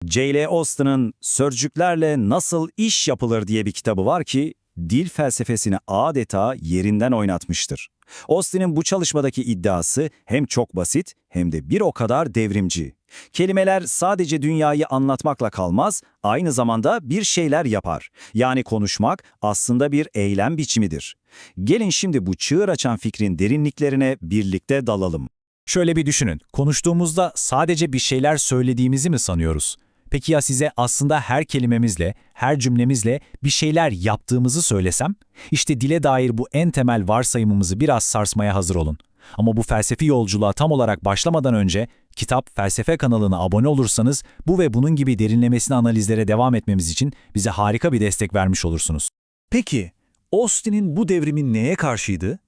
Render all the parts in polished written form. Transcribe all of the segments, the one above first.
J.L. Austin'ın Sözcüklerle Nasıl İş Yapılır diye bir kitabı var ki dil felsefesini adeta yerinden oynatmıştır. Austin'in bu çalışmadaki iddiası hem çok basit hem de bir o kadar devrimci. Kelimeler sadece dünyayı anlatmakla kalmaz, aynı zamanda bir şeyler yapar. Yani konuşmak aslında bir eylem biçimidir. Gelin şimdi bu çığır açan fikrin derinliklerine birlikte dalalım. Şöyle bir düşünün, konuştuğumuzda sadece bir şeyler söylediğimizi mi sanıyoruz? Peki ya size aslında her kelimemizle, her cümlemizle bir şeyler yaptığımızı söylesem? İşte dile dair bu en temel varsayımımızı biraz sarsmaya hazır olun. Ama bu felsefi yolculuğa tam olarak başlamadan önce Kitap Felsefe kanalına abone olursanız bu ve bunun gibi derinlemesine analizlere devam etmemiz için bize harika bir destek vermiş olursunuz. Peki, Austin'in bu devrimi neye karşıydı?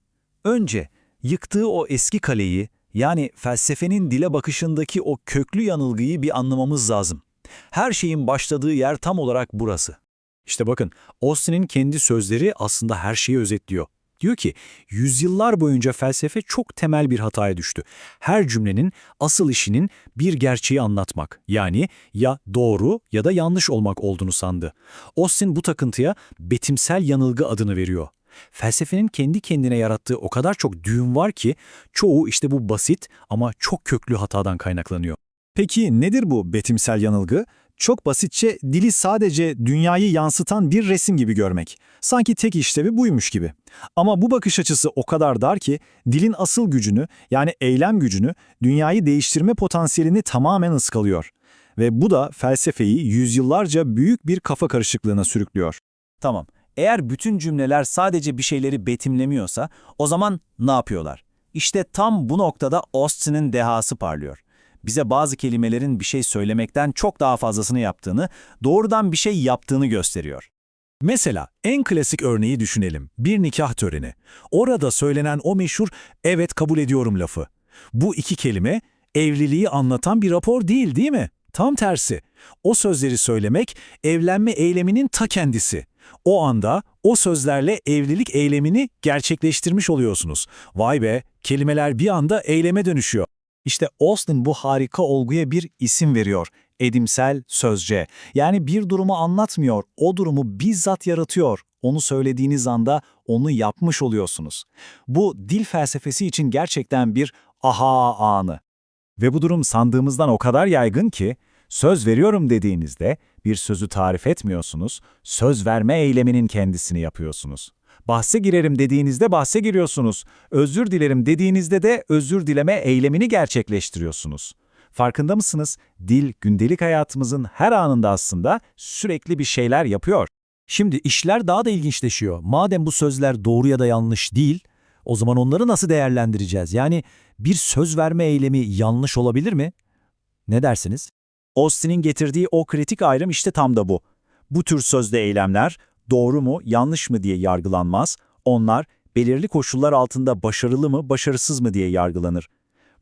Önce, yıktığı o eski kaleyi, yani felsefenin dile bakışındaki o köklü yanılgıyı bir anlamamız lazım. Her şeyin başladığı yer tam olarak burası. İşte bakın, Austin'in kendi sözleri aslında her şeyi özetliyor. Diyor ki, yüzyıllar boyunca felsefe çok temel bir hataya düştü. Her cümlenin asıl işinin bir gerçeği anlatmak, yani ya doğru ya da yanlış olmak olduğunu sandı. Austin bu takıntıya betimsel yanılgı adını veriyor. Felsefenin kendi kendine yarattığı o kadar çok düğüm var ki, çoğu işte bu basit ama çok köklü hatadan kaynaklanıyor. Peki nedir bu betimsel yanılgı? Çok basitçe dili sadece dünyayı yansıtan bir resim gibi görmek. Sanki tek işlevi buymuş gibi. Ama bu bakış açısı o kadar dar ki dilin asıl gücünü, yani eylem gücünü, dünyayı değiştirme potansiyelini tamamen ıskalıyor. Ve bu da felsefeyi yüzyıllarca büyük bir kafa karışıklığına sürüklüyor. Tamam, eğer bütün cümleler sadece bir şeyleri betimlemiyorsa, o zaman ne yapıyorlar? İşte tam bu noktada Austin'in dehası parlıyor. Bize bazı kelimelerin bir şey söylemekten çok daha fazlasını yaptığını, doğrudan bir şey yaptığını gösteriyor. Mesela en klasik örneği düşünelim. Bir nikah töreni. Orada söylenen o meşhur "evet kabul ediyorum" lafı. Bu iki kelime evliliği anlatan bir rapor değil mi? Tam tersi. O sözleri söylemek evlenme eyleminin ta kendisi. O anda o sözlerle evlilik eylemini gerçekleştirmiş oluyorsunuz. Vay be, kelimeler bir anda eyleme dönüşüyor. İşte Austin bu harika olguya bir isim veriyor. Edimsel sözce. Yani bir durumu anlatmıyor, o durumu bizzat yaratıyor. Onu söylediğiniz anda onu yapmış oluyorsunuz. Bu dil felsefesi için gerçekten bir aha anı. Ve bu durum sandığımızdan o kadar yaygın ki, söz veriyorum dediğinizde bir sözü tarif etmiyorsunuz, söz verme eyleminin kendisini yapıyorsunuz. Bahse girerim dediğinizde bahse giriyorsunuz, özür dilerim dediğinizde de özür dileme eylemini gerçekleştiriyorsunuz. Farkında mısınız? Dil gündelik hayatımızın her anında aslında sürekli bir şeyler yapıyor. Şimdi işler daha da ilginçleşiyor. Madem bu sözler doğru ya da yanlış değil, o zaman onları nasıl değerlendireceğiz? Yani bir söz verme eylemi yanlış olabilir mi? Ne dersiniz? Austin'in getirdiği o kritik ayrım işte tam da bu. Bu tür sözde eylemler doğru mu, yanlış mı diye yargılanmaz, onlar belirli koşullar altında başarılı mı, başarısız mı diye yargılanır.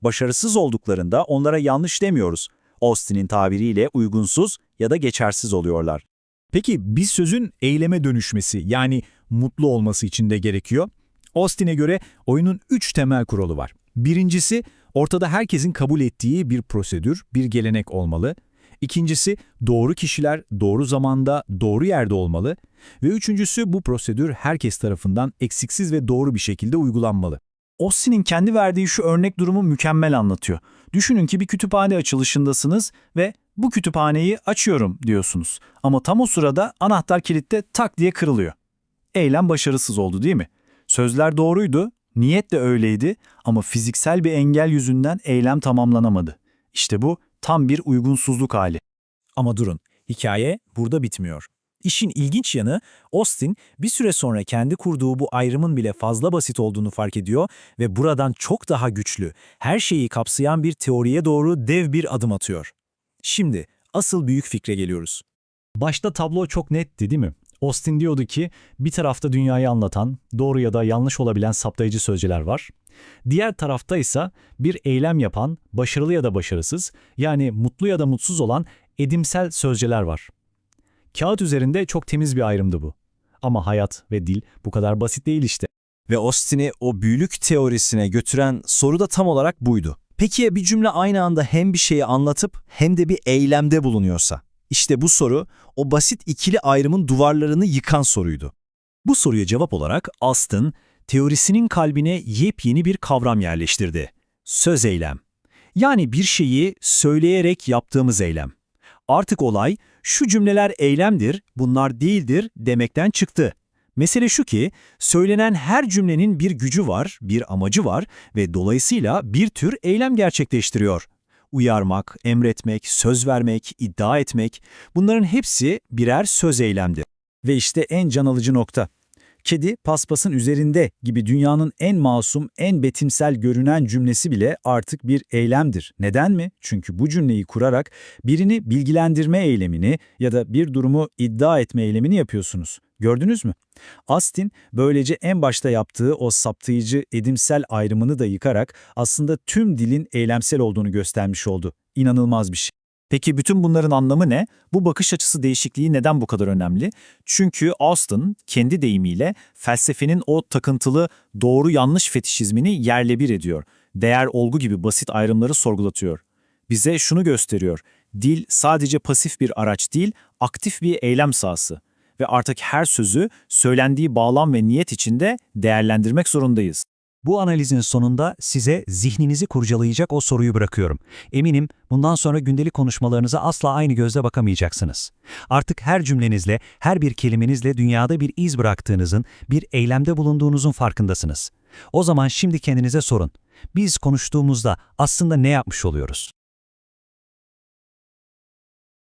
Başarısız olduklarında onlara yanlış demiyoruz. Austin'in tabiriyle uygunsuz ya da geçersiz oluyorlar. Peki bir sözün eyleme dönüşmesi, yani mutlu olması için de gerekiyor. Austin'e göre oyunun 3 temel kuralı var. Birincisi, ortada herkesin kabul ettiği bir prosedür, bir gelenek olmalı. İkincisi, doğru kişiler doğru zamanda, doğru yerde olmalı. Ve üçüncüsü, bu prosedür herkes tarafından eksiksiz ve doğru bir şekilde uygulanmalı. Austin'in kendi verdiği şu örnek durumu mükemmel anlatıyor. Düşünün ki bir kütüphane açılışındasınız ve bu kütüphaneyi açıyorum diyorsunuz. Ama tam o sırada anahtar kilitte tak diye kırılıyor. Eylem başarısız oldu değil mi? Sözler doğruydu, niyet de öyleydi ama fiziksel bir engel yüzünden eylem tamamlanamadı. İşte bu tam bir uygunsuzluk hali. Ama durun, hikaye burada bitmiyor. İşin ilginç yanı, Austin bir süre sonra kendi kurduğu bu ayrımın bile fazla basit olduğunu fark ediyor ve buradan çok daha güçlü, her şeyi kapsayan bir teoriye doğru dev bir adım atıyor. Şimdi asıl büyük fikre geliyoruz. Başta tablo çok netti değil mi? Austin diyordu ki bir tarafta dünyayı anlatan, doğru ya da yanlış olabilen saptayıcı sözcüler var. Diğer tarafta ise bir eylem yapan, başarılı ya da başarısız, yani mutlu ya da mutsuz olan edimsel sözcüler var. Kağıt üzerinde çok temiz bir ayrımdı bu. Ama hayat ve dil bu kadar basit değil işte. Ve Austin'i o büyülük teorisine götüren soru da tam olarak buydu. Peki ya bir cümle aynı anda hem bir şeyi anlatıp hem de bir eylemde bulunuyorsa? İşte bu soru, o basit ikili ayrımın duvarlarını yıkan soruydu. Bu soruya cevap olarak Austin, teorisinin kalbine yepyeni bir kavram yerleştirdi. Söz eylem. Yani bir şeyi söyleyerek yaptığımız eylem. Artık olay, şu cümleler eylemdir, bunlar değildir demekten çıktı. Mesele şu ki, söylenen her cümlenin bir gücü var, bir amacı var ve dolayısıyla bir tür eylem gerçekleştiriyor. Uyarmak, emretmek, söz vermek, iddia etmek, bunların hepsi birer söz eylemdir. Ve işte en can alıcı nokta. Kedi paspasın üzerinde gibi dünyanın en masum, en betimsel görünen cümlesi bile artık bir eylemdir. Neden mi? Çünkü bu cümleyi kurarak birini bilgilendirme eylemini ya da bir durumu iddia etme eylemini yapıyorsunuz. Gördünüz mü? Austin böylece en başta yaptığı o saptayıcı, edimsel ayrımını da yıkarak aslında tüm dilin eylemsel olduğunu göstermiş oldu. İnanılmaz bir şey. Peki bütün bunların anlamı ne? Bu bakış açısı değişikliği neden bu kadar önemli? Çünkü Austin kendi deyimiyle felsefenin o takıntılı doğru yanlış fetişizmini yerle bir ediyor. Değer olgu gibi basit ayrımları sorgulatıyor. Bize şunu gösteriyor. Dil sadece pasif bir araç değil, aktif bir eylem sahası. Ve artık her sözü söylendiği bağlam ve niyet içinde değerlendirmek zorundayız. Bu analizin sonunda size zihninizi kurcalayacak o soruyu bırakıyorum. Eminim bundan sonra gündelik konuşmalarınıza asla aynı gözle bakamayacaksınız. Artık her cümlenizle, her bir kelimenizle dünyada bir iz bıraktığınızın, bir eylemde bulunduğunuzun farkındasınız. O zaman şimdi kendinize sorun. Biz konuştuğumuzda aslında ne yapmış oluyoruz?